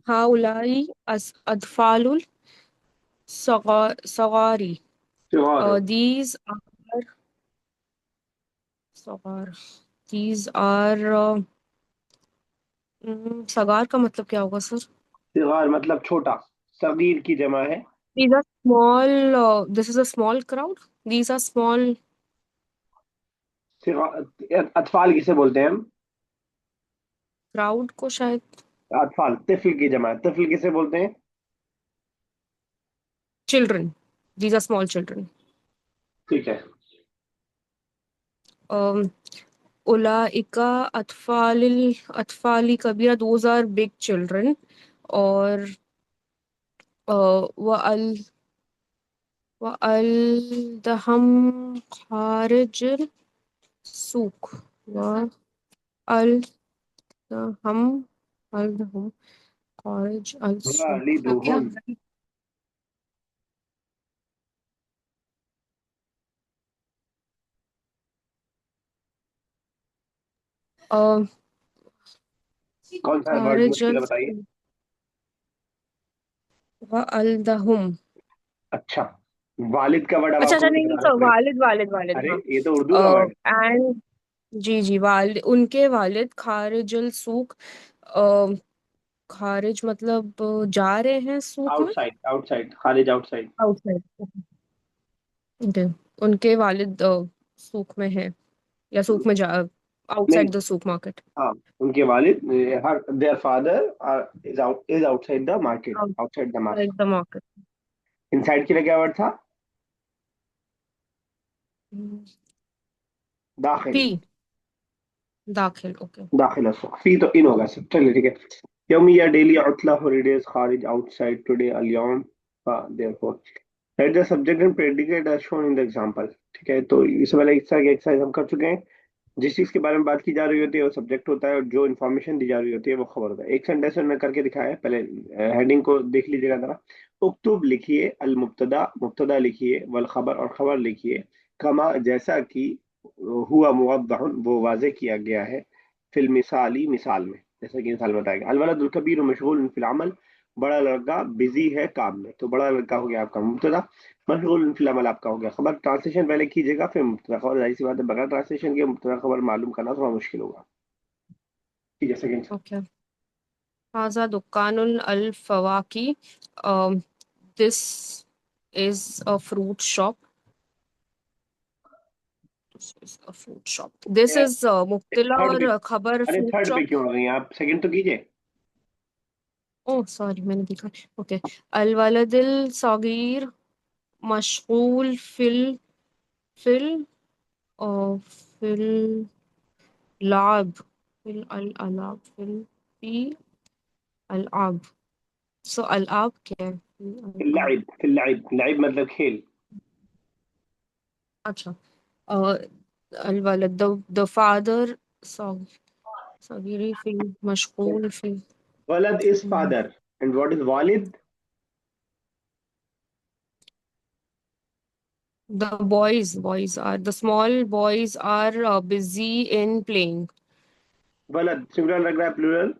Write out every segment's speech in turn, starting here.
हाउलाई अदफालुल सगारी सिगार। these are सगार these are सगार का मतलब क्या होगा सर? सिगार मतलब छोटा, सगीर की जमा है। These are small, this is a small crowd. These are small अतफाल किसे बोलते हैं हम? crowd को शायद अतफाल तिफल की जमा है, तिफल किसे बोलते हैं? children. These are small children. ठीक है। Um, Ulaika atfali kabira. Those are big children. और वअल वअलदहम खारिज सूक वअलदहम अलदहम खारिज अल सूक क्या? वालिदुहुम। अ, कौन सा वर्ड खारिज मुश्किल अल है बताइए। वअलदहुम। अच्छा, वालिद का वर्ड अब अच्छा आपको अच्छा, मुझे नहीं नहीं बताना सर, पड़ेगा। वालिद वालिद वालिद, अरे हाँ। ये तो उर्दू का वर्ड है। एंड जी जी, उनके वालिद खारिजुल सूक। अ, खारिज मतलब जा रहे हैं सूक में। आउटसाइड, आउटसाइड, खारिज आउटसाइड। आउटसाइड। ओके। उनके वालिद सूक में है, या सूक में जा, नहीं, आउटसाइड द सूक मार्केट। हाँ, उनके वालिद, her their father is outside the market, outside the outside market. The market. Inside के लिए क्या वर्ड था? दाखिल। फी, दाखिल, ओके। दाखिल असुख, फी तो इन होगा सब, चलिए ठीक है। यौमिया डेली उतला हॉलीडेज खारिज आउटसाइड टुडे अल-यौम therefore right the subject and predicate as shown in the example. ठीक है, तो इससे पहले इस तरह की एक्सरसाइज हम कर चुके हैं। जिस चीज के बारे में बात की जा रही होती है वो सब्जेक्ट होता है, और जो इन्फॉर्मेशन दी जा रही होती है वो खबर होता है। एक सेंटेंस में करके दिखाया है, पहले हेडिंग को देख लीजिएगा जरा। उक्तुब लिखिए, अल मुब्तदा मुब्तदा लिखिए, वल खबर और खबर लिखिए, कमा जैसा कि हुआ मुवद्दहुन वो वाजे किया गया है, फिल मिसाली मिसाल में, जैसा कि मिसाल बताएगा। अल वलदुल कबीर मशगूल फिल अमल, बड़ा लड़का बिजी है काम में, तो बड़ा लड़का हो गया आपका मुब्तदा, मशगूल फिल अमल आपका हो गया खबर। ट्रांसलेशन पहले कीजिएगा फिर मुब्तदा खबर, जाहिर सी बात है बगैर ट्रांसलेशन के मुब्तदा खबर मालूम करना थोड़ा मुश्किल होगा। ठीक है, सेकंड। ओके। हाजा दुकानुल अल फवाकी। This is a fruit shop. This is a fruit shop. This is मुब्तला थर्ड पे, और खबर अरे फ्रूट थर्ड पे शॉप। क्यों आ गई आप? सेकंड तो कीजिए। ओह सॉरी, मैंने देखा। ओके। अल वलदिल सगीर मशगूल फिल फिल फिल लाब फिल अल अलाब फी अलाब। सो अलाब क्या है? फिल अलाब। फिल लाइब, लाइब मतलब खेल। अच्छा। अल वलद द फादर सगीरी फिल मशगूल फिल वलद is father, and what is वालिद? the boys are the small boys are busy in playing. वलद सिंगुलर लग रहा है, plural?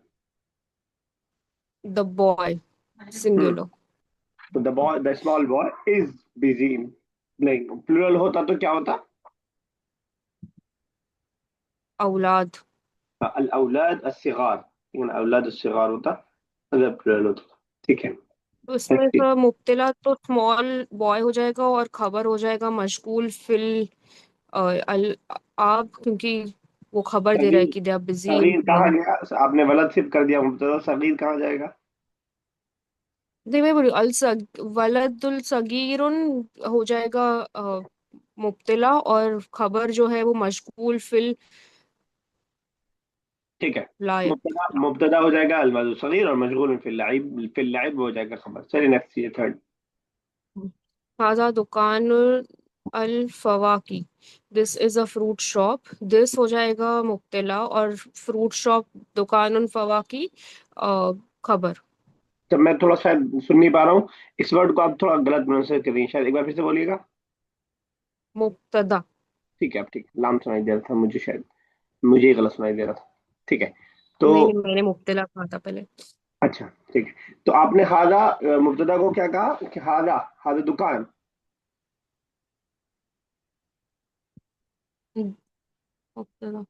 The boy hmm, singular. तो the boy, the small boy is busy in playing. Plural होता तो क्या होता? औलाद। अल औलाद अस्सिगार, लेकिन औलाद अस्सिगार होता अगर प्लूरल होता। ठीक है। तो इसमें तो मुब्तला तो स्मॉल बॉय हो जाएगा, और खबर हो जाएगा मशगूल फिल अल आब, क्योंकि वो खबर दे रहा है सगीर, कि they are busy in Sagir कहाँ प्लेइंग। गया? आपने वलद सिर्फ कर दिया मुब्तदा, सगीर कहाँ जाएगा? नहीं, मैं बोली वलदुल सगीरुन हो जाएगा मुब्तला, और खबर जो है वो मशगूल फिल ठीक है। लाइब। मुब्तदा मुब्तदा हो जाएगा अलमदु सगीर, और मशगूल फिल लाइब हो जाएगा खबर। चलिए नेक्स्ट, ये थर्ड। हाजा दुकान अल फवाकी। This is a fruit shop. This हो जाएगा मुब्तला, और फ्रूट शॉप दुकान फवाकी खबर। जब मैं थोड़ा शायद सुन नहीं पा रहा हूँ, इस वर्ड को आप थोड़ा गलत प्रोनाउंसिएट कर रही हैं शायद, एक बार फिर से बोलिएगा। मुब्तदा। ठीक है, अब ठीक, लाम सुनाई दे रहा था मुझे शायद, मुझे ही गलत सुनाई दे रहा था। ठीक है, तो नहीं नहीं, मैंने मुब्तला कहा था पहले। अच्छा ठीक है, तो आपने हाजा मुब्तदा को क्या कहा कि हाजा, हाजा दुकान, मुब्तदा।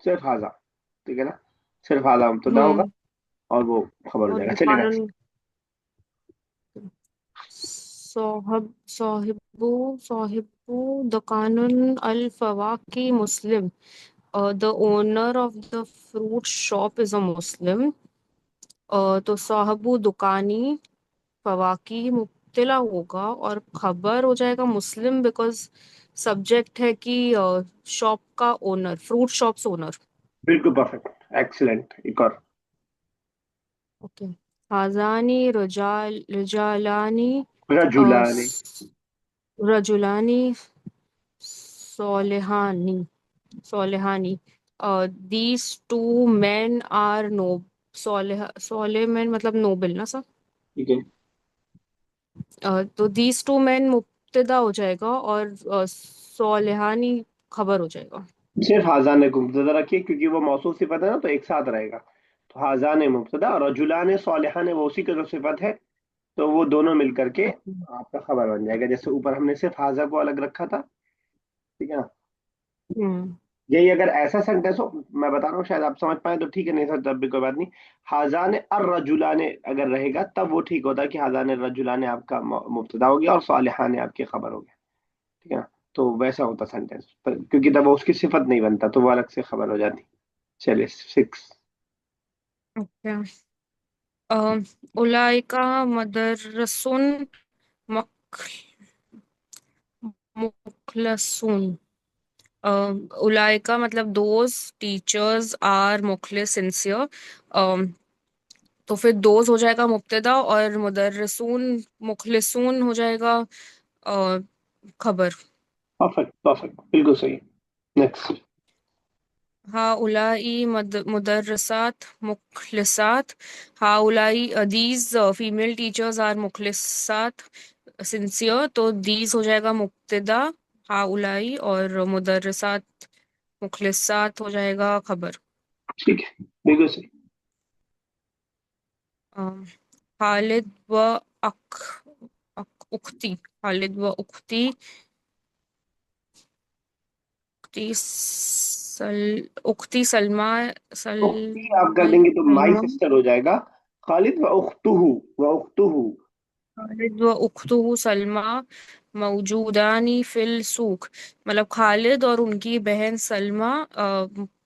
सिर्फ हाजा, ठीक है ना, सिर्फ हाजा मुब्तदा होगा हम्म। और वो खबर हो और जाएगा। चलिए नेक्स्ट। दुकान, साहिबू साहिबू दुकानुन अल फवाकी मुस्लिम। The owner of the fruit shop is a Muslim. तो साहबू दुकानी फवाकी मुब्तला होगा और खबर हो जाएगा मुस्लिम, बिकॉज सब्जेक्ट है कि शॉप का ओनर, फ्रूट शॉप्स ओनर। बिल्कुल परफेक्ट, एक्सीलेंट। एक और। ओके। हाजानी रजालानी रजुलानी। रजुलानी सोलेहानी सोलेहानी। These two men are no सोले मैन मतलब नोबल ना सर। ठीक है, तो दीज टू men मुब्तदा हो जाएगा और सोलेहानी खबर हो जाएगा। सिर्फ हाजा ने को मुब्तदा रखिए क्योंकि वो मौसूफ सिफत है ना, तो एक साथ रहेगा। तो हाजा ने मुब्तदा और रजुलान सालिहा ने वो उसी का जो सिफत है, तो वो दोनों मिल करके आपका खबर बन जाएगा। जैसे ऊपर हमने सिर्फ हाजा को अलग रखा था, ठीक है ना। हम्म। यही अगर ऐसा सेंटेंस हो, मैं बता रहा हूँ शायद आप समझ पाए तो ठीक है, नहीं समझ तब भी कोई बात नहीं। हाजान अर रजुलाने अगर रहेगा तब वो ठीक होता है कि हाजान रजुलाने आपका मुब्तदा हो गया और सालिहान आपकी खबर हो गया, ठीक है ना। तो वैसा होता सेंटेंस, क्योंकि तब वो उसकी सिफत नहीं बनता, तो वो अलग से खबर हो जाती। चलिए सिक्स। ओके। उलाइका मदरसुन मख मुखलसून। उलाइका मतलब those teachers are Mukhlis sincere. तो फिर दोज हो जाएगा मुब्तदा और मुदर्रिसून मुखलिसून हो जाएगा अ, खबर। परफेक्ट परफेक्ट, बिल्कुल सही। नेक्स्ट। हाउलाई मुदर्रसात मुखलिसात। हाउलाई दीज फीमेल टीचर्स आर मुखलिसात सिंसियर। तो दीज हो जाएगा मुब्तदा हाउलाई, और मुदर्रसात मुखलिसात हो जाएगा खबर। ठीक है, बिल्कुल सही। अम, खालिद व अख, उख्ती। खालिद व उख्ती उख्ती सलमा उख्ती आप कर देंगे तो माई सलमा। सिस्टर हो जाएगा। खालिद व उख्तुहु, व उख्तुहु। खालिद व उख्तुहु सलमा मौजूदानी फिल सूक। मतलब खालिद और उनकी बहन सलमा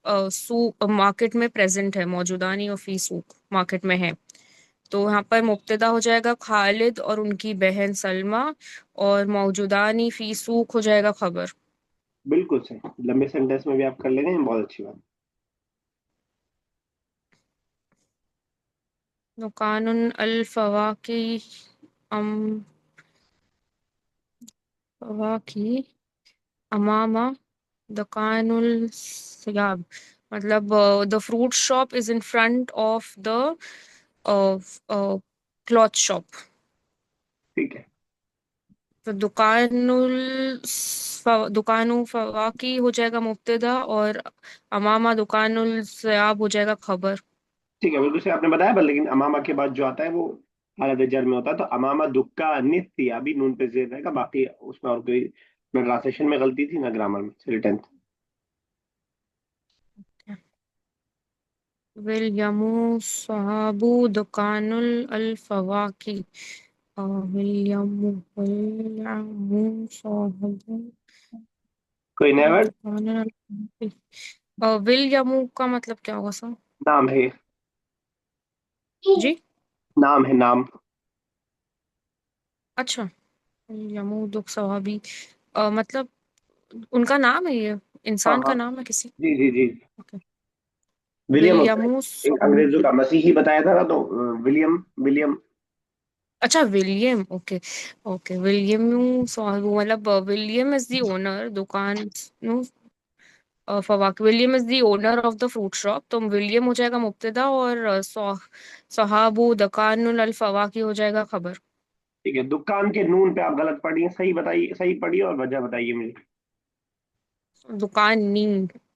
सूक मार्केट में प्रेजेंट है, मौजूदानी और फी सूक मार्केट में है। तो यहाँ पर मुब्तदा हो जाएगा खालिद और उनकी बहन सलमा, और मौजूदानी फी सूक हो जाएगा खबर। बिल्कुल सही, लंबे सेंटेंस में भी आप कर ले रहे हैं, बहुत अच्छी बात। दुकानुन अल फवाकी अम फवाकी अमामा दुकानुल सियाब। मतलब the fruit shop is in front of the cloth shop. ठीक है, तो दुकानु फवाकी हो जाएगा मुब्तदा, और अमामा दुकानुल सियाब हो जाएगा खबर। ठीक है, बिल्कुल सही आपने बताया, पर लेकिन अमामा के बाद जो आता है वो हालत जर में होता है, तो अमामा दुक्का नित्य अभी नून पे जेर रहेगा, बाकी उसमें और कोई ना ट्रांसलेशन में गलती थी ना ग्रामर में। चलिए टेंथ। विल साहबु दुकानुल अल फवाकी। विल साहबु कोई नया वर्ड? दुकानुल अल फवाकी। विल का मतलब क्या होगा सर? नाम है, जी। नाम है, नाम। अच्छा। यमू दुख सवाबी। मतलब उनका नाम है ये, हाँ इंसान हाँ, का नाम है किसी। जी जी जी। ओके। विलियम होता है, विलियमू एक अंग्रेजों का मसीही बताया था ना, तो विलियम, विलियम। अच्छा विलियम। ओके। ओके विलियम मतलब विलियम इज द ओनर दुकान नो फवाक। William is the owner of the fruit shop, तो विलियम हो जाएगा मुब्तदा और सहाबू दुकानुल अल फवाकी हो जाएगा खबर। ठीक है, दुकान के नून पे आप गलत पढ़िए, सही बताइए, सही पढ़िए और वजह बताइए मुझे। दुकान नी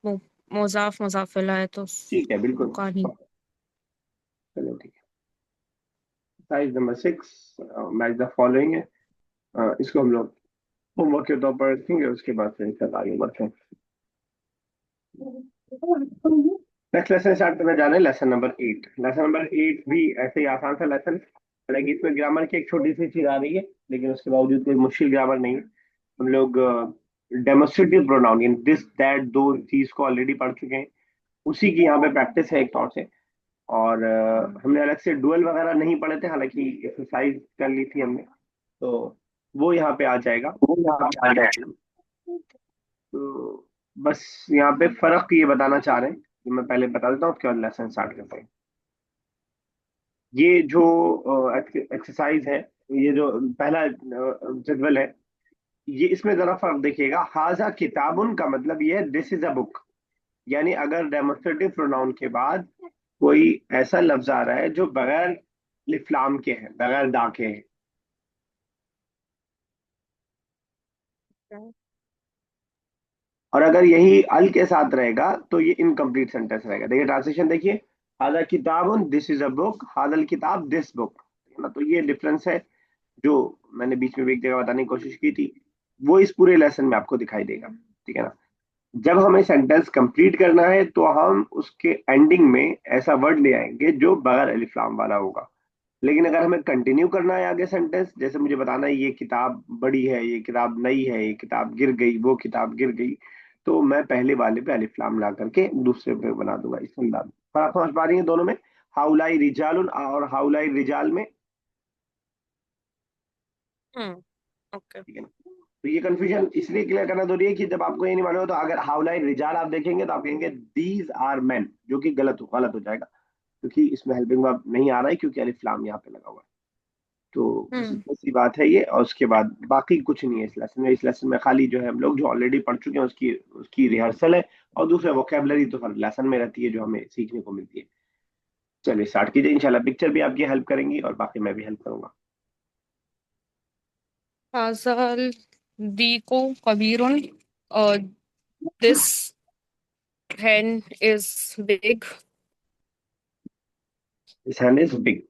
मो- मोजाफ मुजाफिला है तो ठीक है, बिल्कुल। दुकान ही। चलो ठीक है। Exercise number 6, match the following है। इसको हम लोग होमवर्क के तौर पर रखेंगे, उसके बाद फिर इसका आगे बढ़ते हैं। नेक्स्ट लेसन स्टार्ट करने जा रहे हैं, लेसन नंबर 8। लेसन नंबर 8 भी ऐसे ही आसान सा लेसन, हालांकि इसमें ग्रामर की एक छोटी सी चीज आ रही है, लेकिन उसके बावजूद कोई मुश्किल ग्रामर नहीं है। हम लोग डेमोस्ट्रेटिव प्रोनाउन यानी दिस दैट दो चीज को ऑलरेडी पढ़ चुके हैं, उसी की यहाँ पे प्रैक्टिस है एक तौर से। और हमने अलग से डुअल वगैरह नहीं पढ़े थे, हालांकि एक्सरसाइज कर ली थी हमने, तो वो यहाँ पे आ जाएगा। तो बस यहाँ पे फर्क ये बताना चाह रहे हैं कि मैं पहले बता देता हूँ, उसके बाद लेसन स्टार्ट करते हैं। ये जो एक्सरसाइज है, ये जो पहला जदवल है, ये इसमें जरा फर्क देखिएगा। हाजा किताबुन का मतलब ये है दिस इज अ बुक, यानी अगर डेमोस्ट्रेटिव प्रोनाउन के बाद कोई ऐसा लफ्ज आ रहा है जो बगैर लिफलाम के है, बगैर दा के है, और अगर यही अल के साथ रहेगा तो ये इनकम्प्लीट सेंटेंस रहेगा। देखिए ट्रांसलेशन देखिए, हाजा किताबुन दिस इज अ बुक, हादल किताब दिस बुक, है ना। तो ये डिफरेंस है जो मैंने बीच में भी एक जगह बताने की कोशिश की थी, वो इस पूरे लेसन में आपको दिखाई देगा, ठीक है ना। जब हमें सेंटेंस कंप्लीट करना है तो हम उसके एंडिंग में ऐसा वर्ड ले आएंगे जो बगैर अलिफ लाम वाला होगा। लेकिन अगर हमें कंटिन्यू करना है आगे सेंटेंस, जैसे मुझे बताना है ये किताब बड़ी है, ये किताब नई है, ये किताब गिर गई, वो किताब गिर गई, तो मैं पहले वाले पे अलिफ लाम ला करके दूसरे पे बना दूंगा इस अंदाज में। पर आप समझ पा रही हैं दोनों में, हाउलाई रिजाल और हाउलाई रिजाल में, हम्म। ओके। ठीक है ना। तो ये कंफ्यूजन इसलिए क्लियर करना जरूरी है कि जब आपको ये नहीं मालूम हो तो अगर हाउलाई रिजाल आप देखेंगे तो आप कहेंगे दीज आर मैन, जो कि गलत हो जाएगा, क्योंकि इसमें हेल्पिंग वर्ब नहीं आ रहा है, क्योंकि अलिफ लाम यहाँ पे लगा हुआ है। तो बस हम्म। इतनी सी बात है ये, और उसके बाद बाकी कुछ नहीं है इस लेसन में। इस लेसन में खाली जो है हम लोग जो ऑलरेडी पढ़ चुके हैं उसकी उसकी रिहर्सल है, और दूसरा वोकेबलरी तो हर लेसन में रहती है जो हमें सीखने को मिलती है। चलिए स्टार्ट कीजिए, इंशाल्लाह पिक्चर भी आपकी हेल्प करेंगी और बाकी मैं भी हेल्प करूंगा। हाजल दीको कबीरुन, this hen is big. This hand is big,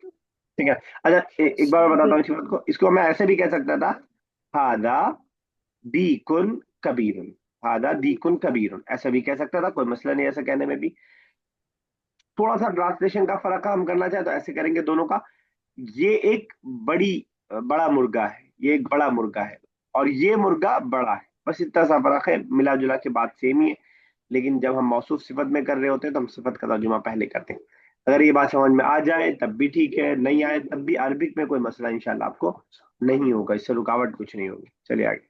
ठीक है। अच्छा एक बार मैं बताता हूँ इसी बात को, इसको मैं ऐसे भी कह सकता था, हादा दीकुन कबीरुन, हादा दीकुन कबीरुन, ऐसा भी कह सकता था, कोई मसला नहीं ऐसा कहने में भी। थोड़ा सा ट्रांसलेशन का फर्क हम करना चाहे तो ऐसे करेंगे दोनों का। ये एक बड़ा मुर्गा है, ये एक बड़ा मुर्गा है, और ये मुर्गा बड़ा है, बस इतना सा फर्क है, मिला जुला के बात सेम ही है। लेकिन जब हम मौसूफ सिफत में कर रहे होते हैं तो हम सिफत का तर्जुमा पहले करते हैं। अगर ये बात समझ में आ जाए तब भी ठीक है, नहीं आए तब भी अरबिक में कोई मसला इंशाल्लाह आपको नहीं होगा, इससे रुकावट कुछ नहीं होगी। चलिए आगे।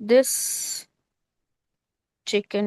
this chicken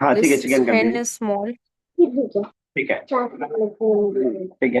हाँ ठीक है, This चिकन कर hen दीजिए, is small. ठीक है ठीक है।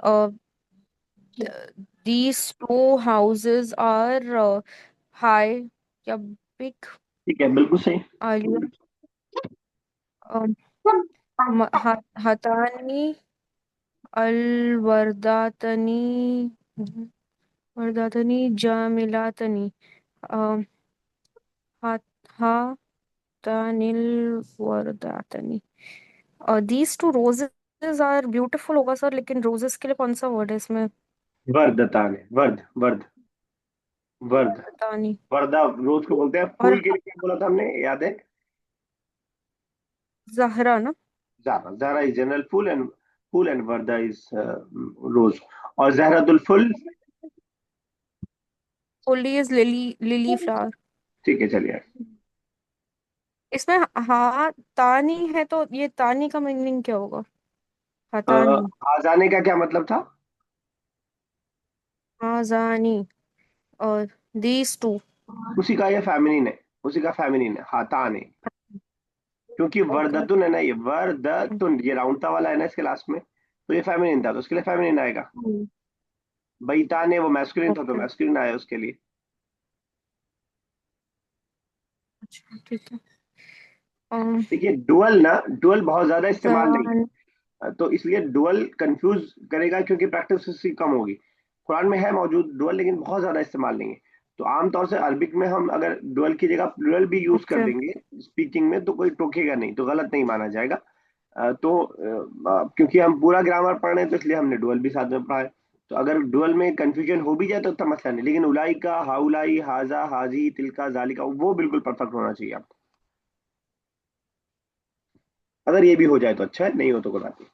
uh, these two houses are high. क्या big? ठीक है बिल्कुल सही। आलिया. um, हतानी अलवर्दातनी वर्दातनी जामिलातनी. um, हातानिल वर्दातनी. these two roses are beautiful होगा सर, लेकिन roses के लिए कौन सा वर्ड है इसमें? वर्धतान है, वर्ध वर्ध, वर्दातानी. वर्दा रोज को बोलते हैं, और फूल के लिए क्या बोला था हमने, याद है? जहरा ना. Zara. Zara is general full and Varda is rose. और जहरतुल फुल, होली इज लिली फ्लावर. ठीक है चलिए। इसमें हाँ तानी है, तो ये तानी का मीनिंग क्या होगा? हतानी. आजाने का क्या मतलब था? हाँ जानी. और दीज टू. उसी का ये फेमिनिन है, उसी का फेमिनिन है हातान है, क्योंकि ओके. वर्दतुन है ना, ये वर्दतुन ये राउंडता वाला है ना इसके लास्ट में, तो ये फेमिनिन था तो उसके लिए फेमिनिन आएगा। बैतान है वो मैस्कुलिन था तो ओके. मैस्कुलिन आया उसके लिए। अच्छा ठीक है. देखिए डुअल ना, डुअल बहुत ज्यादा इस्तेमाल नहीं, जान तो इसलिए डुअल कंफ्यूज करेगा क्योंकि प्रैक्टिस उसकी कम होगी। कुरान में है मौजूद डुअल, लेकिन बहुत ज्यादा इस्तेमाल नहीं है। तो आमतौर से अरबिक में हम अगर डुअल की जगह प्लुरल भी यूज कर ओके देंगे स्पीकिंग में, तो कोई टोकेगा नहीं, तो गलत नहीं माना जाएगा। क्योंकि हम पूरा ग्रामर पढ़ रहे हैं, तो इसलिए हमने डुअल भी साथ में पढ़ा है। तो अगर डुअल में कंफ्यूजन हो भी जाए तो उतना मसला नहीं, लेकिन उलाई का, हाउलाई, हाजा, हाजी, तिलका, जालिका, वो बिल्कुल परफेक्ट होना चाहिए आप। अगर ये भी हो जाए तो अच्छा है, नहीं हो तो कोई बात नहीं।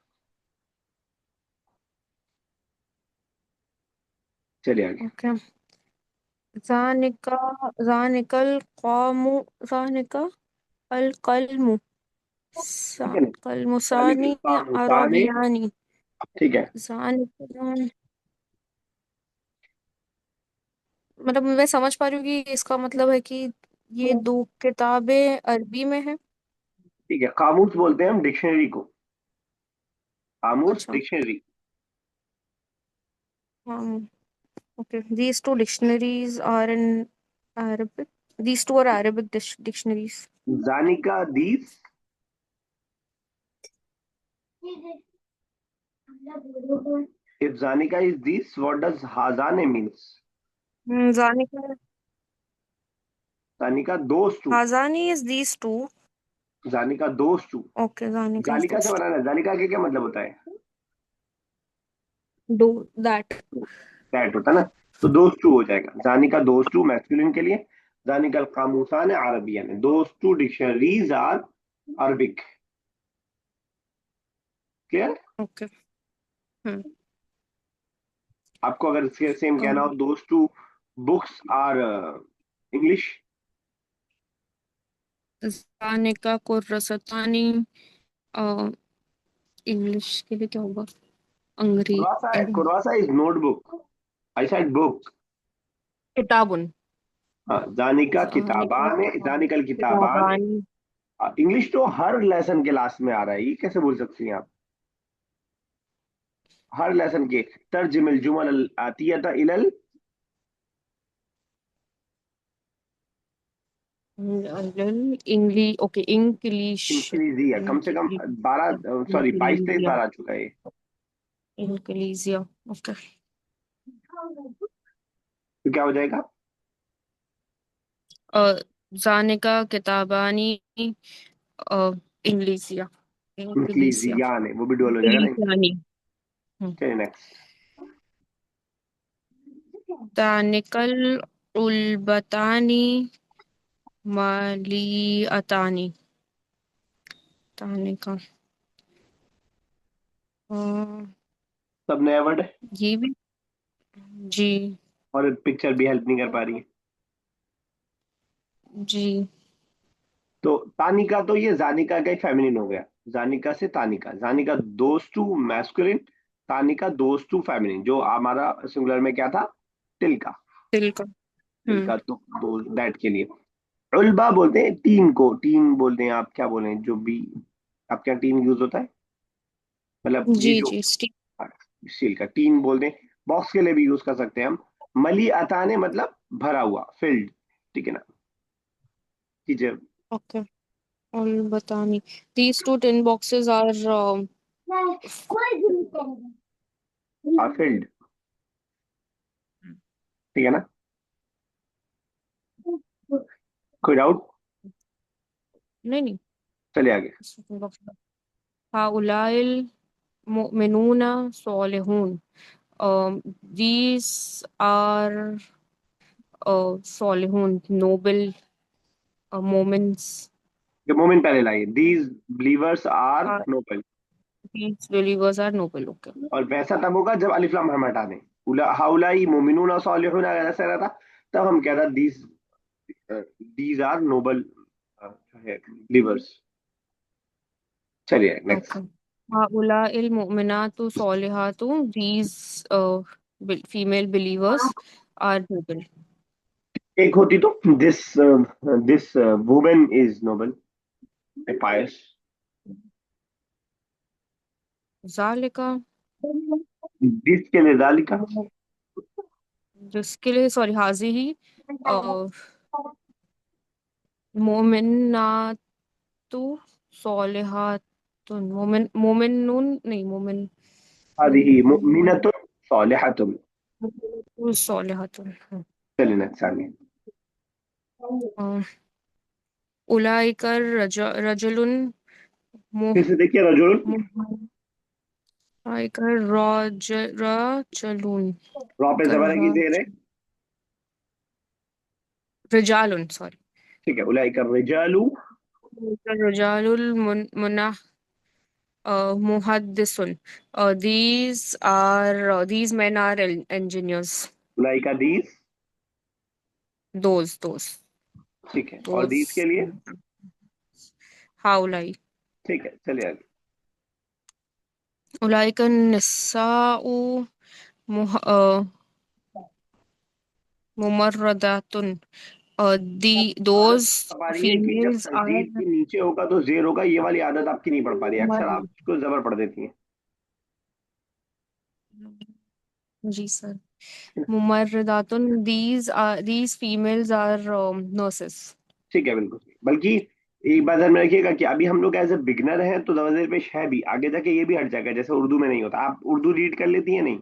चलिए आगे। ओके। जानिका जानिकल कौमु जानिका अल कलमु ठीक है ना, जालिकल कलमुसानी काम होता है। अरबियानी ठीक है। जानिका। मतलब मैं समझ पा रही हूँ कि इसका मतलब है कि ये दो किताबें अरबी में है। ठीक है, कामूस बोलते हैं हम डिक्शनरी को, कामूस अच्छा। डिक्शनरी। हाँ। Okay, these two dictionaries are in Arabic. These two are Arabic dictionaries. जानिका दीस, इफ जानिका इज दिस, व्हाट डज हाजाने मीन्स? जानिका जानिका दोस्त two, Hazani is these two. जानिका दोस्त टू। Okay, Zanika is जालिका से those two. बनाना है, जालिका के क्या मतलब होता है? Do that. दैट होता है ना, तो दोस्त टू हो जाएगा। जानिका दोस्त टू मैस्कुलिन के लिए, जानिका कामूसान अरबियन है, दोस्त two dictionaries are Arabic. Clear? Okay. Hmm. आपको अगर सेम कहना हो, um, दोस्त two books are English. Zanika कुर्रसतानी इंग्लिश के लिए क्या होगा? अंग्रेजी कुरासा is notebook, I said book. किताबुन। हाँ, जानिका जानिका किताबान है, जानिकल किताबान है। किताबानी। इंग्लिश तो हर लेसन के लास्ट में आ रहा है, ये कैसे बोल सकती हैं आप? हर लेसन के तर्जमिल जुमल आतियता इलल इंग्लिश। Okay, English. इंक्रीजिया, कम से कम 12, सॉरी 22-23 इंग्लिश बार आ चुका है ये। इंग्लिशिया। ओके। तो क्या हो जाएगा? जानिका किताबानी इंग्लिशिया इंग्लिशिया इंक्लीजियान है, वो भी डुअल हो जाएगा ना। इंग्लिशियानी। हम्म। चलिए नेक्स्ट। दानिकल उल्बतानी मालियतानी। दानिका अ, सब नया वर्ड है, ये भी। जी। और पिक्चर भी हेल्प नहीं कर पा रही है। जी। तो तानिका, तो ये जानिका का एक फेमिनिन हो गया। जानिका से तानिका, जानिका दोस्त टू मैस्कुलिन, तानिका दोस्त टू फेमिनिन, जो हमारा सिंगुलर में क्या था? तिलका। दिल का। हम्म। तिलका तो दो दैट के लिए। उल्बा बोलते हैं टीन को, टीन बोलते हैं, आप क्या बोले जो भी, आपके यहाँ टीन यूज होता है, मतलब ये जी जो जी स्टील। स्टील का टीन बोलते हैं। बॉक्स के लिए भी यूज कर सकते हैं हम। मली अताने मतलब भरा हुआ, फिल्ड। ठीक है ना, कि जब ओके। उल्बतानी। These two tin boxes are filled, ठीक है ना? कोई डाउट? नहीं नहीं। चलिए आगे। हाउलाइल मुमिनूना सॉलिहून। these are सॉलिहून noble moments जो मोमेंट पहले लाइए, these believers are are noble. these believers are noble। okay। और वैसा तब होगा जब अलिफ लाम हम हटा दें। हाउलाई मोमिनून सालिहून अगर ऐसा रहता, तब हम कहता these, these are noble believers. चलिए okay। नेक्स्ट। हाउलाइल मुमिनातु सॉलिहातु these female believers are noble। एक होती तो this, this women is noble, pious. जालिका दिस के लिए जालिका। जिसके लिए सॉरी हाजी ही मोमिनातुन तू सोलिहातुन मोमिन मोमिनुन नहीं मोमिन हादिही मोमिन मुमिनतुन सालिहतुन। सोलिहातुन। चलिए नेक्स्ट आगे। उलाइकर रजुलुन फिर से देखिए, रजुल। उलाइकर रजुलुन रॉ पे कर जबर है कि जेर है? रजालुन सॉरी ठीक है, उलाइका रिजालु। रजालुल मुना muhaddisun. These men are engineers. उलाइका these. Those ठीक है, और दीस के those लिए? haulai. ठीक है, चलिए आगे। Ulaika nisa'u mumarradatun. Those पा रही है कि जब females are तजदीद के नीचे होगा तो जेर होगा, ये वाली आदत आपकी नहीं पड़ पा रही है, अक्सर आप mumar- इसको जबर पढ़ देती हैं। जी sir mumarradatun. These females are nurses. ठीक है, बिल्कुल सही। बल्कि एक बात ध्यान में रखिएगा कि अभी हम लोग एज ए बिगनर हैं तो दरवाजे पेश है भी, आगे जाके ये भी हट जाएगा, जैसे उर्दू में नहीं होता। आप उर्दू रीड कर लेती हैं नहीं?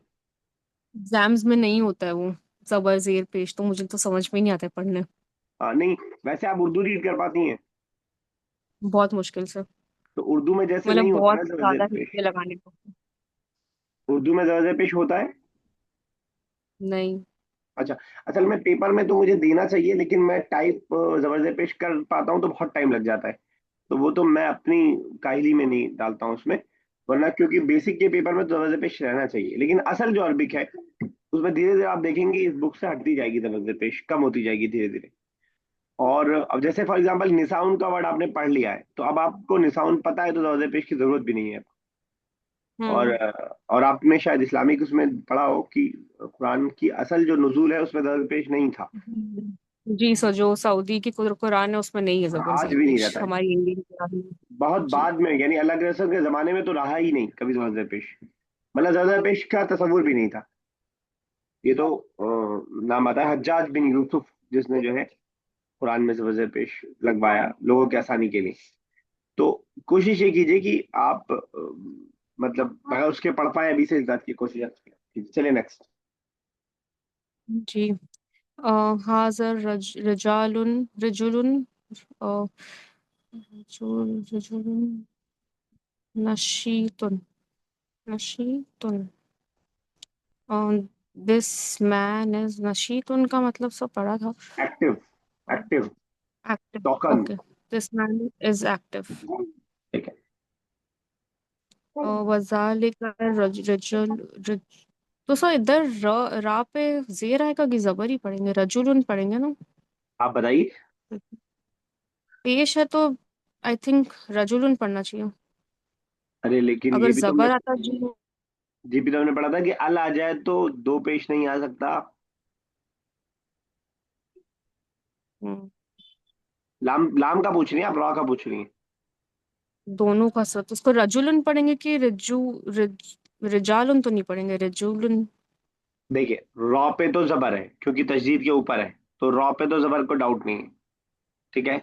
एग्जाम्स में नहीं होता है वो जबर जेर पेश, तो मुझे तो समझ में ही नहीं आता है पढ़ने। हाँ, नहीं, वैसे आप उर्दू रीड कर पाती हैं? बहुत मुश्किल से। तो उर्दू में जैसे मतलब नहीं होता बहुत ना ज्यादा दरवाजे पेश, हिस्से लगाने को। उर्दू में दरवाजे पेश होता है। नहीं। अच्छा, असल में पेपर में तो मुझे देना चाहिए, लेकिन मैं टाइप जबरदस्त पेश कर पाता हूँ तो बहुत टाइम लग जाता है। तो वो तो मैं अपनी काहली में नहीं डालता हूँ उसमें, वरना क्योंकि बेसिक के पेपर में तो जबरदस्त पेश रहना चाहिए। लेकिन असल जो अरबिक है उसमें धीरे धीरे आप देखेंगे इस बुक से हटती जाएगी, जबरदस्त पेश कम होती जाएगी धीरे धीरे। और अब जैसे फॉर एग्जांपल निसाउन का वर्ड आपने पढ़ लिया है, तो अब आपको निसाउन पता है तो जबरदस्त पेश की जरूरत भी नहीं है। और हम्म। और आपने शायद इस्लामिक उसमें पढ़ा हो कि कुरान की असल जो नुजूल है उसमें दर्ज पेश नहीं था। जी सर, जो सऊदी की कुरान है उसमें नहीं है जबर आज जेर भी नहीं पेश, रहता है। हमारी इंडियन कुरान में। बहुत जी। बाद में, यानी अलग रसूल के जमाने में तो रहा ही नहीं कभी दर्ज पेश। मतलब दर्ज पेश का तस्वुर भी नहीं था। ये तो नाम आता है हज्जाज बिन यूसुफ, जिसने जो है कुरान में दर्ज पेश लगवाया लोगों की आसानी के लिए। तो कोशिश ये कीजिए कि आप मतलब अगर उसके पढ़ पाए अभी से, इस बात की कोशिश कीजिए। चलिए नेक्स्ट। जी। हाजर रजालुन रजुलुन रजुलुन नशीतुन नशीतुन। दिस मैन इज नशीतुन का मतलब सब पढ़ा था। Active, active, active. Token. Okay. This man is active. ठीक है। वजालिका रजुल तो सर इधर रा पे जेर आएगा कि जबर ही पढ़ेंगे, रजुलन पढ़ेंगे ना। आप बताइए। पेश है तो आई थिंक रजुलन पढ़ना चाहिए। अरे लेकिन अगर ये भी तो हमने, जबर आता जी। ये भी तो हमने पढ़ा था कि अल आ जाए तो दो पेश नहीं आ सकता। हम्म, लाम, लाम का पूछ रही हैं आप, रॉ का पूछ रही हैं? दोनों का सर तो उसको रजुलन पढ़ेंगे कि रिजालन तो नहीं पढ़ेंगे, रजुलन। देखिए, रॉ पे तो जबर है क्योंकि तशदीद के ऊपर है, तो रॉ पे तो जबर को डाउट नहीं है। ठीक है।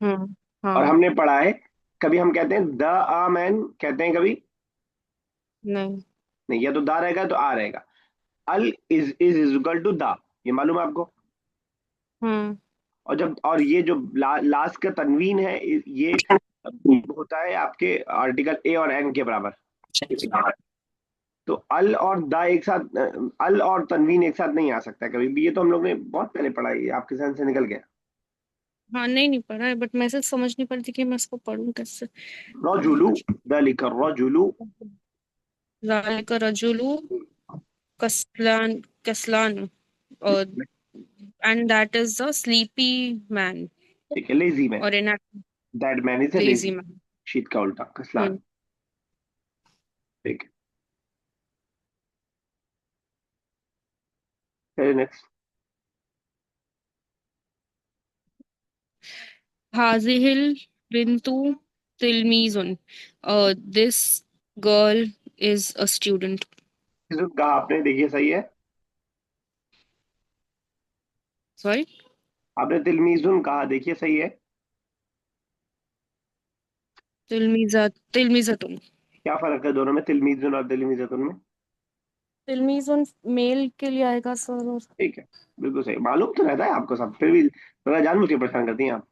और हाँ। हमने पढ़ा है, कभी हम कहते हैं द आ मैन कहते हैं कभी नहीं। नहीं, या तो दा रहेगा तो आ रहेगा। अल इज इक्वल टू दा, ये मालूम है आपको? हम्म। और जब और ये जो लास्ट का तनवीन है, ये होता है आपके आर्टिकल ए और एन के बराबर। तो अल और दा एक साथ, अल और तनवीन एक साथ नहीं आ सकता कभी भी, ये तो हम लोग ने बहुत पहले पढ़ा है, ये आपके जहन से निकल गया। हाँ नहीं नहीं पढ़ा है, बट मैसेज समझ नहीं पड़ती कि मैं इसको पढ़ूं कैसे। रजुलु, दलिका रजुलु। ज़ालिका रजुलु कसलान और and that is a sleepy man ठीक है, लेजी मैन। और in that man is a lazy lazy. Man. शीत का उल्टा कसलान। हम्म। ठीक है, नेक्स्ट। हाजिहिल बिंतु तिलमीजुन। This girl is a student. कहा आपने, देखिए सही है। सॉरी। आपने तिलमीजुन कहा, देखिए सही है। तिलमीज़तुन। क्या फर्क है दोनों में, तिलमीजुन और तिलमीजतुन में? तिलमीज़ुन मेल के लिए आएगा सर, और ठीक है, बिल्कुल सही। मालूम तो रहता है आपको सब, फिर भी थोड़ा जानबूझ के परेशान करती हैं आप।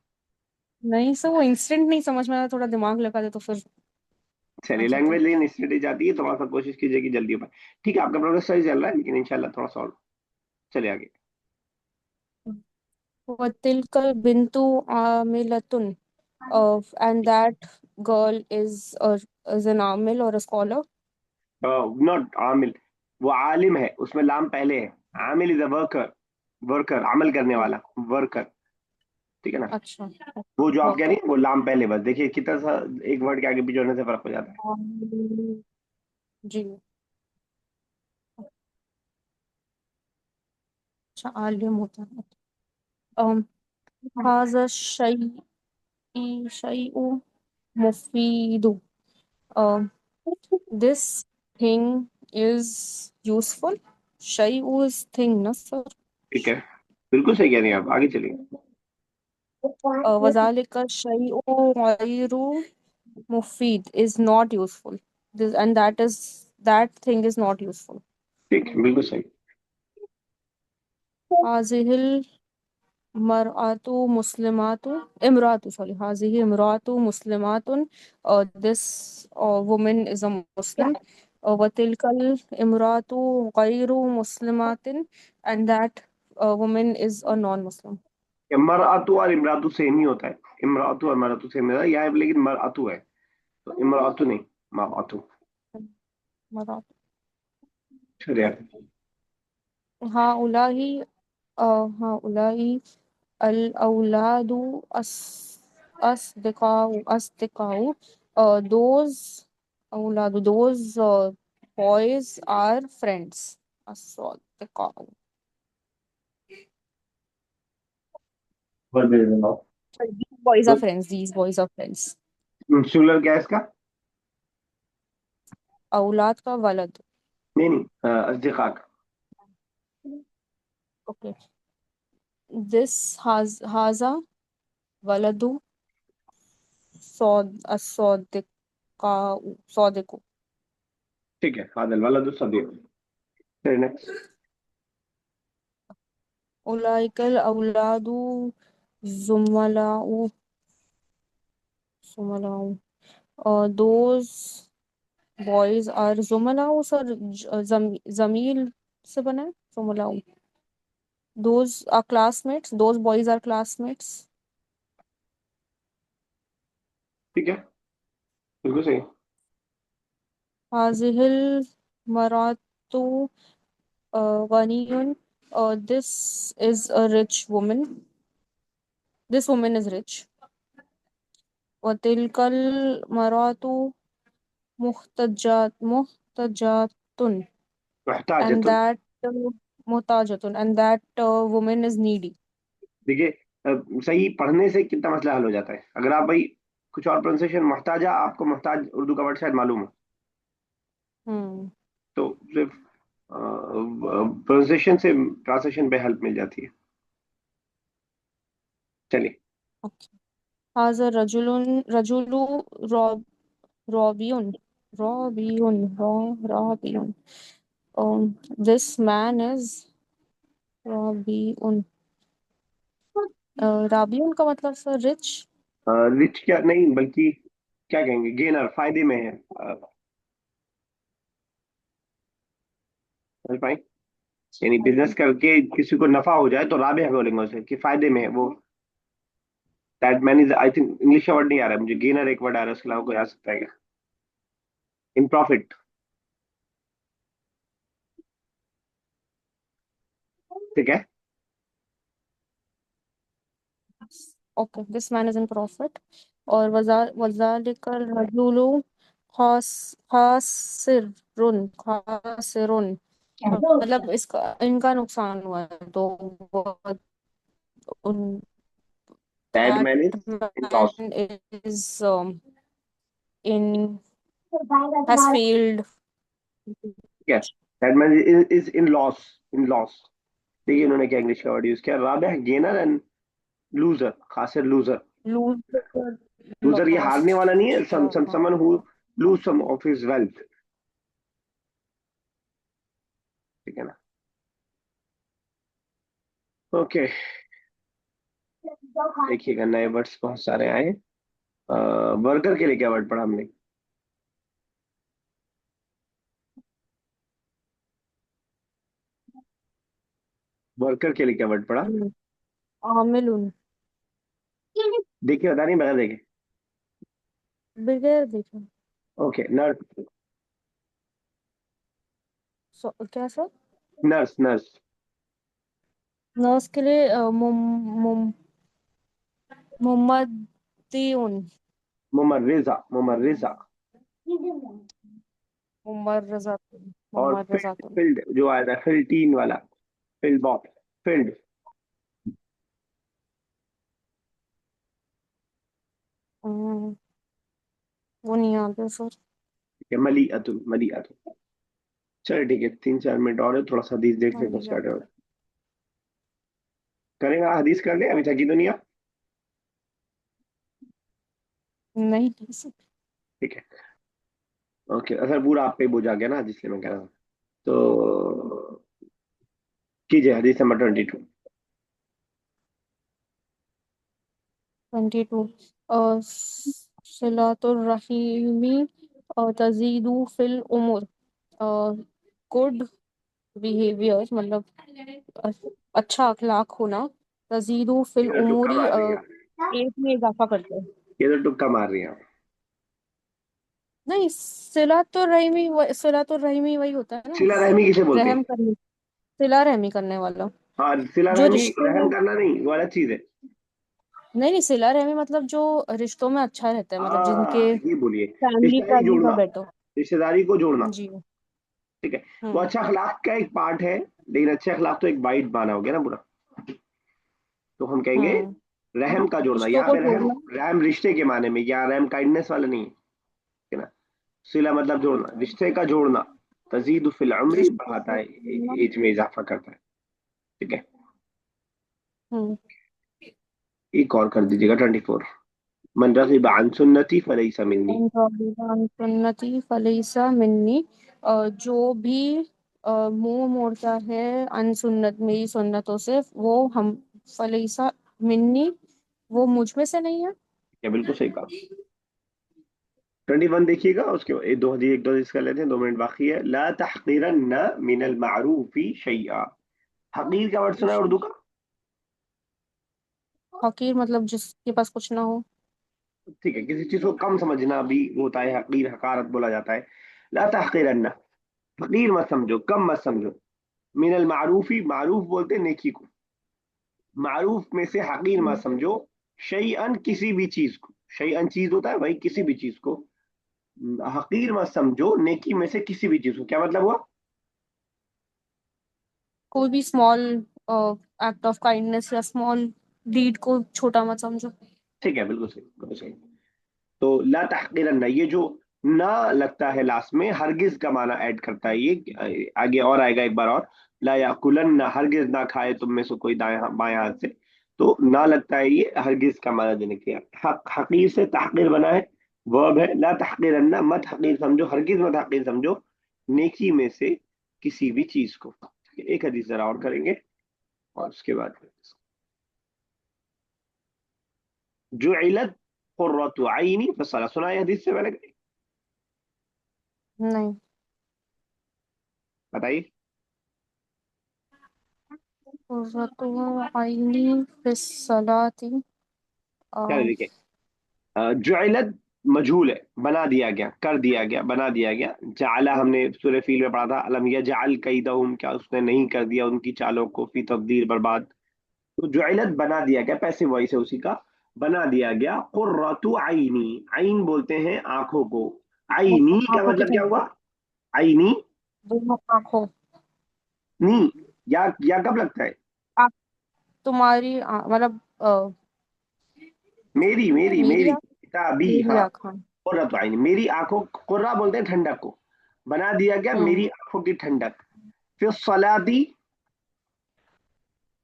नहीं सर, वो इंस्टेंट नहीं समझ में आया, थोड़ा दिमाग लगा दे तो फिर आ चलिए, जाता लैंग्वेज लेकिन स्टडी जाती है, थोड़ा सा कोशिश कीजिए कि जल्दी हो पाए। ठीक है, आपका प्रोग्रेस सही चल रहा है, लेकिन इंशाल्लाह थोड़ा सा और चले आगे। है। वतिलकल बिंतु आमिलतुन, and that girl is an amil or a scholar. Not आमिल, वो आलिम है, उसमें लाम पहले है। आमिल इज अ वर्कर, वर्कर अमल करने हम्म, वाला, वर्कर। ठीक है ना? अच्छा। वो जो आप कह रही वर्कर। हैं वो लाम पहले, बस देखिए कितना सा एक वर्ड के आगे पीछे होने से फर्क हो जाता है। जी। अच्छा, आलिम होता है। um हाजा शै'उ मुफीदु, um this thing is useful. शै'उ is thing ना सर? ठीक है, बिल्कुल सही कह रही हैं आप, आगे चलिए। वज़ालिका शै'उ गैरु मुफीद is not useful. This and that thing is not useful. ठीक है, बिल्कुल सही। हाजिहिल मरआतु मुस्लिमातु इमरातु, सॉरी, हाजिहि इमरातु मुस्लिमातुन, this woman is a Muslim. वतिलकल इमरातु गैरु मुस्लिमातिन, and that woman is a non-Muslim. मरअतु और इमरातु सेम ही होता है। इमरातु और मरअतु सेम होता है यहाँ, लेकिन मरअतु है, तो इमरातु नहीं, मरअतु। मरात। चलिए। हाँ उलाही, हाँ उलाही अल औलादु अस अस्दिकाउ, दोज औलादु, दोज boys are friends. अस्दिकाउ, these boys are friends, these boys are friends. Singular क्या है इसका? औलाद का वलद। नहीं नहीं, अस्दिका का। ओके, this हाजा वलदु सौदिकाउ, ठीक है, हादल वाला तो सदी। फिर नेक्स्ट। उलाइकल औलादु जुमलाउ, जुमलाउ, those boys are जुमलाउ सर, जमील से बना है जुमलाउ। those are classmates, those boys are classmates. ठीक है, बिल्कुल सही। हाजिहिल मरातु गनियुन, this is a rich woman, this woman is rich. वतिलकल मरातु मुहतजातुन, and मुहताजतुन। that muhtajatun, and that woman is needy. देखिए, सही पढ़ने से कितना मसला हल हो जाता है। अगर आप भाई कुछ और प्रोनाउंसिएशन, मुहताजा, आपको मुहताज उर्दू का वर्ड शायद मालूम हो, हम्म। तो सिर्फ प्रोनाउंसिएशन से ट्रांसलेशन पे हेल्प मिल जाती है। चलिए। Okay. हाजा रजुलु रॉ रॉबियुन, रॉबियुन, this man is रॉबियुन। राबियुन का मतलब सर रिच। रिच क्या नहीं, बल्कि क्या कहेंगे, गेनर, फायदे में है। समझ पाए? यानी बिजनेस करके किसी को नफा हो जाए तो राबिह बोलेंगे उसे, कि फायदे में है वो। That man is, I think English का वर्ड नहीं आ रहा है मुझे, गेनर एक वर्ड आ रहा है, उसके अलावा कोई आ सकता है क्या? In profit. ठीक है। Okay, this man is in profit. और वजालिकल रजुलु खास खासिरुन, मतलब इसका इनका नुकसान हुआ है, तो वो उन that that man is in loss. man is in has failed. ठीक है, that man is in loss, in loss. देखिए इन्होंने क्या इंग्लिश का वर्ड यूज किया, राबिह गेनर एंड लूजर, खासिर लूजर। Loser, लूजर ये हारने लॉस्ट। वाला नहीं है, हाँ। Someone who lose some of his wealth, ठीक है ना। ओके, देखिएगा नए वर्ड्स बहुत सारे आए। वर्कर के लिए क्या वर्ड पढ़ा हमने? वर्कर के लिए क्या वर्ड पढ़ा? आमिलुन। देखिए बता नहीं, बता देखे। बगैर देखे। Okay, nurse. क्या सर? Nurse nurse. नर्स के लिए मुम मुमद्दिउन। मुमर्रिजा, मुमर्रिजा। मुमर्रज़ातुन। और मुमर्रज़ातुन। फील्ड जो आया था, फिल्टीन वाला, फील्ड बॉप, फील्ड। हम्म, वो नहीं आता सर। ठीक है, मली अतुल, मली अतुल। चलो ठीक है, 3-4 मिनट और है, थोड़ा सा हदीस देख लेते हैं, बढ़िया। स्टार्ट करेगा। हदीस कर ले, अभी थकी दुनिया। नहीं सर। ठीक है। ओके, असर पूरा आप पे बोझ आ गया ना, जिसलिए मैं कह रहा हूँ। तो कीजिए हदीस नंबर 22। 22। सिलातुर रहीमी तजीदु फिल उमुर। गुड बिहेवियर मतलब अ- अच्छा अखलाक होना। तजीदु फिल ये तो तुक्का उमूरी मार रही है आप। एज में इजाफा करते हैं। ये तो तुक्का मार रही है आप। नहीं, सिला तो रहीमी वही होता है ना। सिला रहमी किसे बोलते रहम हैं? करने, सिला रहमी करने वाला। हाँ, सिला जो रहमी रिश्ते रहम में, करना नहीं, वो अलग चीज है। नहीं नहीं, सिला रहमी मतलब जो रिश्तों में अच्छा रहता है, मतलब हाँ, जिनके ये बोलिए, फैमिली रिश्तेदारी फैमिली में जोड़ना, बैठो। रिश्तेदारी को जोड़ना। जी। ठीक है। वो हम्म। अच्छा अखलाक का एक पार्ट है, लेकिन अच्छे अखलाक तो एक बाइट माना हो गया ना पूरा। तो हम कहेंगे हम्म। रहम का जोड़ना। रिश्तों यहाँ को पे रहम, जोड़ना। रहम रिश्ते के माने में, यहाँ रहम काइंडनेस वाला नहीं है, ठीक है ना। सिला मतलब जोड़ना, रिश्ते का जोड़ना। तजीद फिल उम्री, रिश्तों बढ़ाता को है, जोड़ना। एज में इजाफा करता है। ठीक है। हम्म। एक और कर दीजिएगा 24। मन रग़िब अन सुन्नती फलैसा मिन्नी। सुन्नति फलैसा मिन्नी। जो भी मुंह मोड़ता है अन सुन्नत, मेरी सुन्नतों से, वो हम, फलैसा मिन्नी, वो मुझ में से नहीं है। क्या, बिल्कुल सही कहा। 21 देखिएगा, उसके बाद एक दो हदीस कर लेते हैं, 2 मिनट बाकी है। ला तहक़िरन्ना मिनल मारूफी शैआ। हकीर का वर्ड सुना है उर्दू का? हकीर मतलब जिसके पास कुछ ना हो। ठीक है, किसी चीज को कम समझना भी होता है हकीर, हकारत बोला जाता है। ला तहक़िरन्ना, हकीर मत समझो, कम मत समझो। मिनल मारूफी, मारूफ बोलते हैं नेकी को, मारूफ में से हकीर मत हम्म। समझो। शैअन, किसी भी चीज को, शैअन चीज होता है भाई, किसी भी चीज को हकीर मत समझो, नेकी में से किसी भी चीज को। क्या मतलब हुआ? कोई भी स्मॉल एक्ट ऑफ काइंडनेस या स्मॉल डीड को छोटा मत समझो। ठीक है, बिल्कुल सही, बिल्कुल सही। तो ला तहकीरन, ये जो ना लगता है लास्ट में, हरगिज का माना ऐड करता है ये। आगे और आएगा एक बार और। ला याकुलन, हरगिज ना खाए तुम में से कोई दाएं बाएं हाथ से। तो ना लगता है ये हरगिज का माना देने के लिए। हकीर से तहकीर बना है, वर्ब है। ला तहकीरन, मत हकीर समझो, हरगिज मत हकीर समझो नेकी में से किसी भी चीज को। एक हदीस जरा और करेंगे, और उसके बाद जुइलत कुर्रतु आइनी फसला, सुना है हदीस से पहले? नहीं। बताइए। कुर्रतु आइनी फिस सलाती। चलो देखिए, जुइलत मजहूल है, बना दिया गया, कर दिया गया, बना दिया गया। जाला हमने सूरह फील में पढ़ा था, अलम यजअल कैदहुम, क्या उसने नहीं कर दिया उनकी चालों को, फी तकदीर, बर्बाद। तो जुइलत बना दिया गया, पैसिव वॉइस है उसी का। बना दिया गया कुर्रतु आईनी, आइन बोलते हैं आंखों को। आईनी का आंखों की मतलब क्या ठंड। हुआ? आईनी, दोनों आंखों। नी, या कब लगता है? आप, तुम्हारी मतलब मेरी मेरी मेरी मेरी आँख। किताबी, मेरी हाँ। आँख, हाँ। कुर्रतु आईनी, मेरी आंखों, कुर्रा बोलते हैं ठंडक को। बना दिया गया हम्म। मेरी आंखों की ठंडक। फिर सलाती,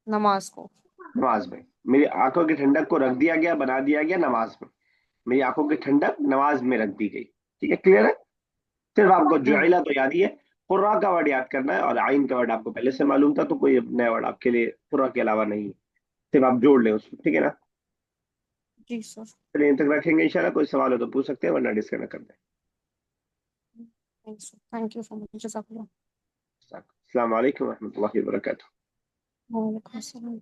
नमाज को। नमाज में मेरी आंखों की ठंडक को रख दिया गया, बना दिया गया नमाज में। मेरी आंखों की ठंडक नमाज में रख दी गई। ठीक है, क्लियर है? सिर्फ आपको हम्म। जुइला तो याद ही है, कुर्रा का वर्ड याद करना है, और आइन का वर्ड आपको पहले से मालूम था, तो कोई नया वर्ड आपके लिए कुर्रा के अलावा नहीं है, सिर्फ आप जोड़ लें उसमें, ठीक है ना? जी सर। चलिए इन तक रखेंगे, इंशाल्लाह कोई सवाल हो तो पूछ सकते हैं, वरना डिस्कनेक्ट कर दें। थैंक यू सो मच, जज़ाकल्लाह। अस्सलाम वालेकुम रहमतुल्लाहि व बरकातुहू। वालेकुम अस्सलाम।